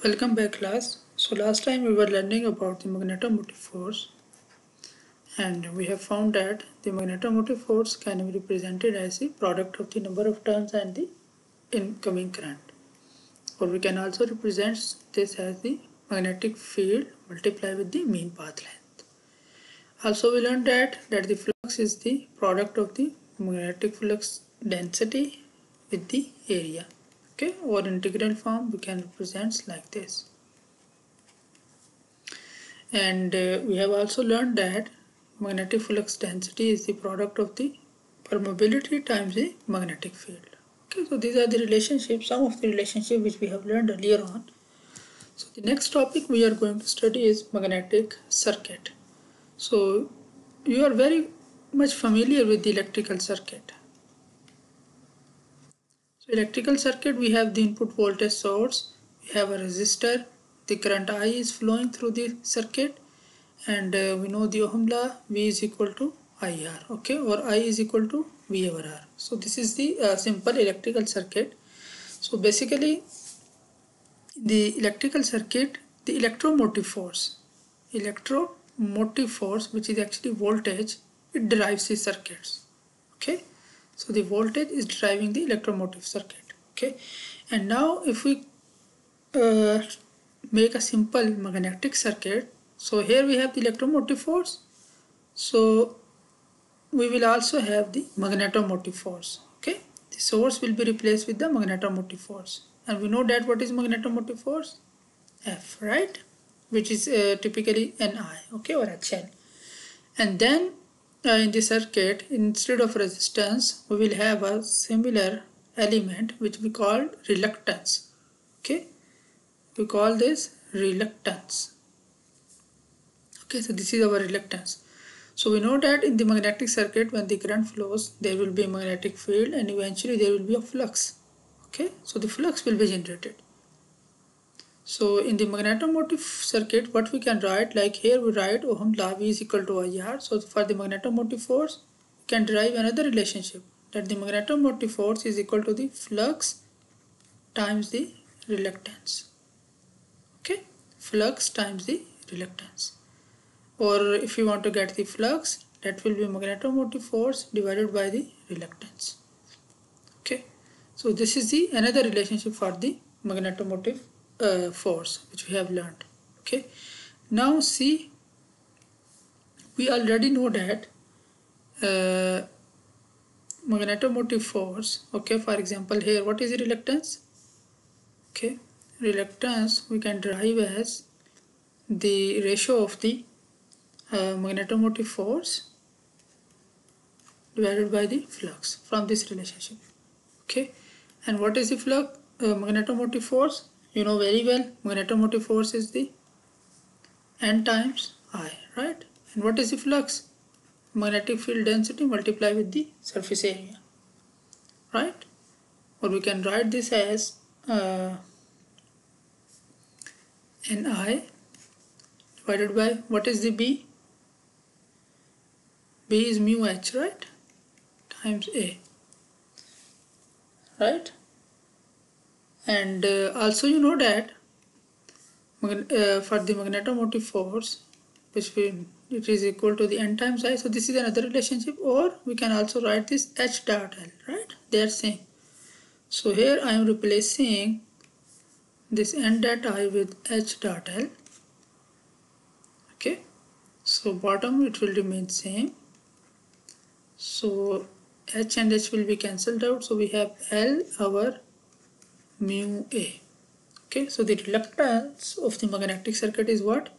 Welcome back, class. So last time we were learning about the magnetomotive force, and we have found that the magnetomotive force can be represented as the product of the number of turns and the incoming current, or we can also represent this as the magnetic field multiplied with the mean path length. Also, we learned that the flux is the product of the magnetic flux density with the area. Okay, or integral form we can represent like this. And we have also learned that magnetic flux density is the product of the permeability times the magnetic field. Okay, so these are the relationships, some of the relationships which we have learned earlier on. So the next topic we are going to study is magnetic circuit. So you are very much familiar with the electrical circuit. So electrical circuit, we have the input voltage source, we have a resistor, the current I is flowing through the circuit, and we know the Ohm law, V is equal to IR, okay, or I is equal to V over R. So this is the simple electrical circuit. So basically the electrical circuit, the electromotive force which is actually voltage, it drives the circuits. Okay, so the voltage is driving the electromotive circuit. Okay, and now if we make a simple magnetic circuit, so here we have the electromotive force, so we will also have the magnetomotive force. Okay, the source will be replaced with the magnetomotive force, and we know that what is magnetomotive force? F, right, which is typically Ni, okay, or HL. And then in the circuit, instead of resistance, we will have a similar element which we call reluctance. Okay, we call this reluctance. Okay, so this is our reluctance. So we know that in the magnetic circuit, when the current flows, there will be a magnetic field and eventually there will be a flux. Okay, so the flux will be generated. So in the magnetomotive circuit, what we can write, like here we write Ohm law, V is equal to IR. So for the magnetomotive force, we can derive another relationship, that the magnetomotive force is equal to the flux times the reluctance. Okay, flux times the reluctance. Or if you want to get the flux, that will be magnetomotive force divided by the reluctance. Okay, so this is the another relationship for the magnetomotive force which we have learned. Okay, now see, we already know that magnetomotive force, okay, for example here what is the reluctance? Okay, reluctance we can derive as the ratio of the magnetomotive force divided by the flux from this relationship. Okay, and what is the flux? Magnetomotive force, you know very well, magnetomotive force is the N times I, right? And what is the flux? Magnetic field density multiplied with the surface area, right? Or we can write this as Ni divided by, what is the B? B is mu H, right? Times A, right? And also you know that for the magnetomotive force, which it is equal to the N times I. So this is another relationship, or we can also write this H dot L, right? They are same. So here I am replacing this N dot I with H dot L. Okay, so bottom it will remain same. So H and H will be cancelled out. So we have L over mu A. Okay, so the reluctance of the magnetic circuit is what?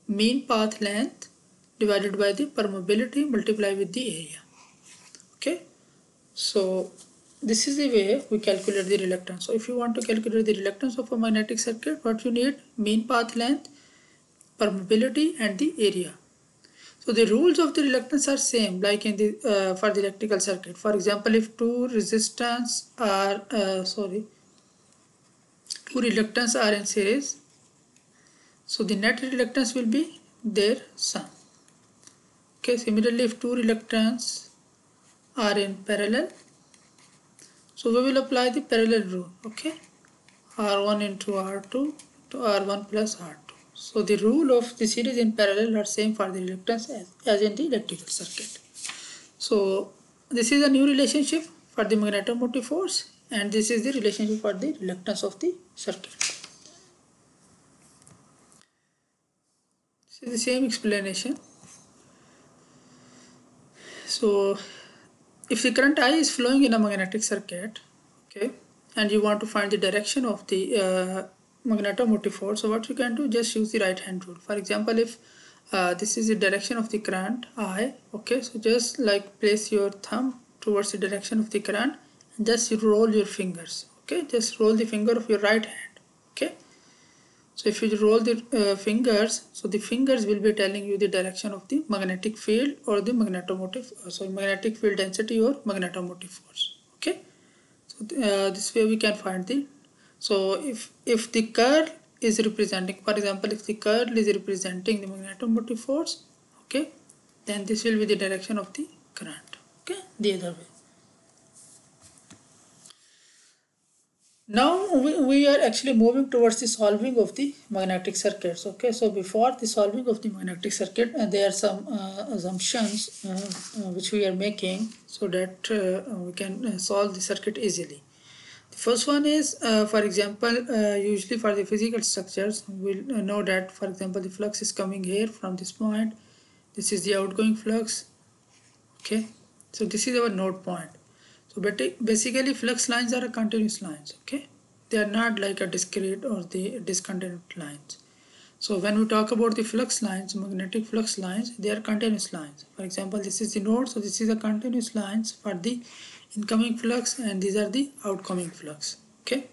Mean path length divided by the permeability multiplied with the area. Okay, so this is the way we calculate the reluctance. So if you want to calculate the reluctance of a magnetic circuit, what you need? Mean path length, permeability, and the area. So the rules of the reluctance are same like in the for the electrical circuit. For example, if two reluctance are in series, so the net reluctance will be their sum. Okay, similarly if two reluctance are in parallel, so we will apply the parallel rule. Okay, R1 into R2 to R1 plus R2. So the rule of the series in parallel are same for the reluctance as in the electrical circuit. So this is a new relationship for the magnetomotive force, and this is the relationship for the reluctance of the circuit. This is the same explanation. So if the current I is flowing in a magnetic circuit, okay, and you want to find the direction of the magnetomotive force, so what you can do, just use the right hand rule. For example, if this is the direction of the current I, okay, so just like place your thumb towards the direction of the current and just roll your fingers, okay, just roll the finger of your right hand, okay. So if you roll the fingers, so the fingers will be telling you the direction of the magnetic field or the magnetic field density or magnetomotive force, okay. So this way we can find the, so if the curl is representing, for example, if the curl is representing the magnetomotive force, okay, then this will be the direction of the current, okay, the other way. Now we are actually moving towards the solving of the magnetic circuits, okay. So before the solving of the magnetic circuit, there are some assumptions which we are making so that we can solve the circuit easily. The first one is, for example, usually for the physical structures, we'll know that, for example, the flux is coming here from this point. This is the outgoing flux, okay. So this is our node point. So basically flux lines are continuous lines, okay. They are not like a discrete or the discontinuous lines. So when we talk about the flux lines, magnetic flux lines, they are continuous lines. For example, this is the node, so this is a continuous lines for the incoming flux, and these are the outgoing flux, okay.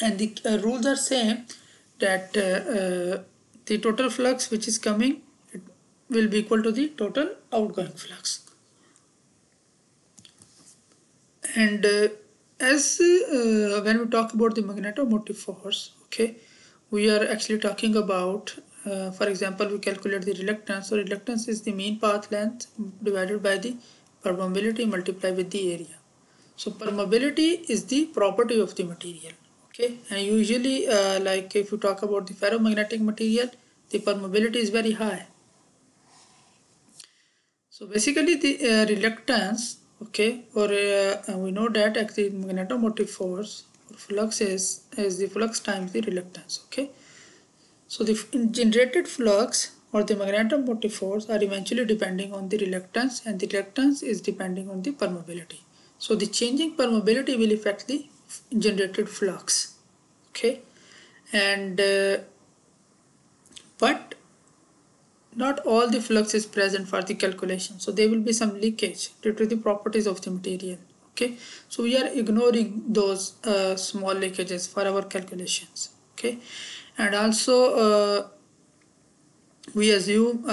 And the rules are same, that the total flux which is coming, it will be equal to the total outgoing flux. And when we talk about the magnetomotive force, okay, we are actually talking about, for example, we calculate the reluctance. So reluctance is the mean path length divided by the permeability multiplied with the area. So permeability is the property of the material, okay, and usually like if you talk about the ferromagnetic material, the permeability is very high. So basically the reluctance, okay, or we know that actually magnetomotive force or flux is the flux times the reluctance, okay. So the generated flux or the magnetomotive force are eventually depending on the reluctance, and the reluctance is depending on the permeability. So the changing permeability will affect the generated flux, okay, and but not all the flux is present for the calculation, so there will be some leakage due to the properties of the material, okay. So we are ignoring those small leakages for our calculations, okay. And also we assume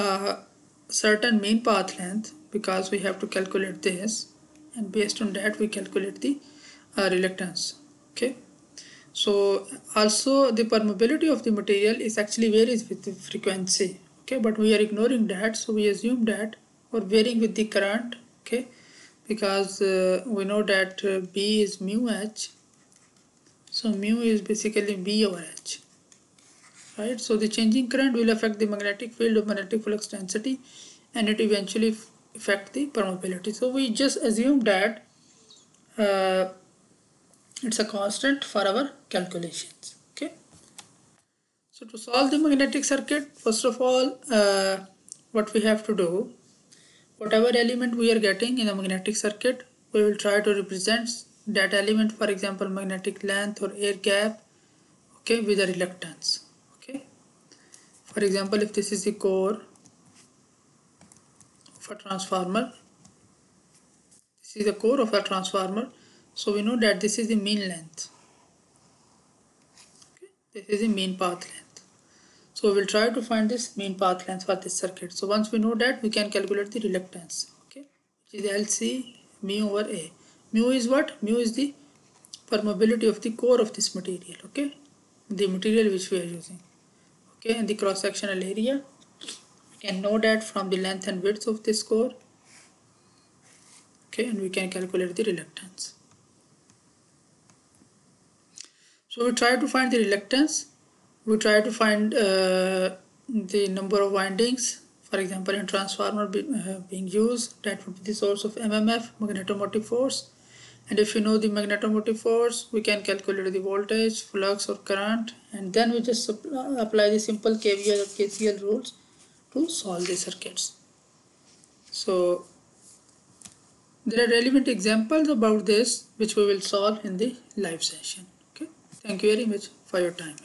certain mean path length because we have to calculate this, and based on that we calculate the reluctance, okay. So also the permeability of the material is actually varies with the frequency, okay, but we are ignoring that, so we assume that, or varying with the current, okay, because we know that B is mu h, so mu is basically B over h, right. So the changing current will affect the magnetic field or magnetic flux density, and it eventually affect the permeability. So we just assume that it's a constant for our calculations, okay. So to solve the magnetic circuit, first of all, what we have to do, whatever element we are getting in a magnetic circuit, we will try to represent that element, for example magnetic length or air gap, okay, with a reluctance, okay. For example, if this is the core of a transformer, this is the core of a transformer, so we know that this is the mean length, okay, this is the mean path length. So we will try to find this mean path length for this circuit. So once we know that, we can calculate the reluctance, okay, which is LC mu over A. Mu is what? Mu is the permeability of the core of this material, okay, the material which we are using, okay, and the cross sectional area. We can know that from the length and width of this core, okay, and we can calculate the reluctance. So we try to find the reluctance We try to find the number of windings, for example in transformer being used, that would be the source of MMF, magnetomotive force. And if you know the magnetomotive force, we can calculate the voltage, flux or current, and then we just apply the simple KVL or KCL rules to solve the circuits. So there are relevant examples about this which we will solve in the live session. Okay, thank you very much for your time.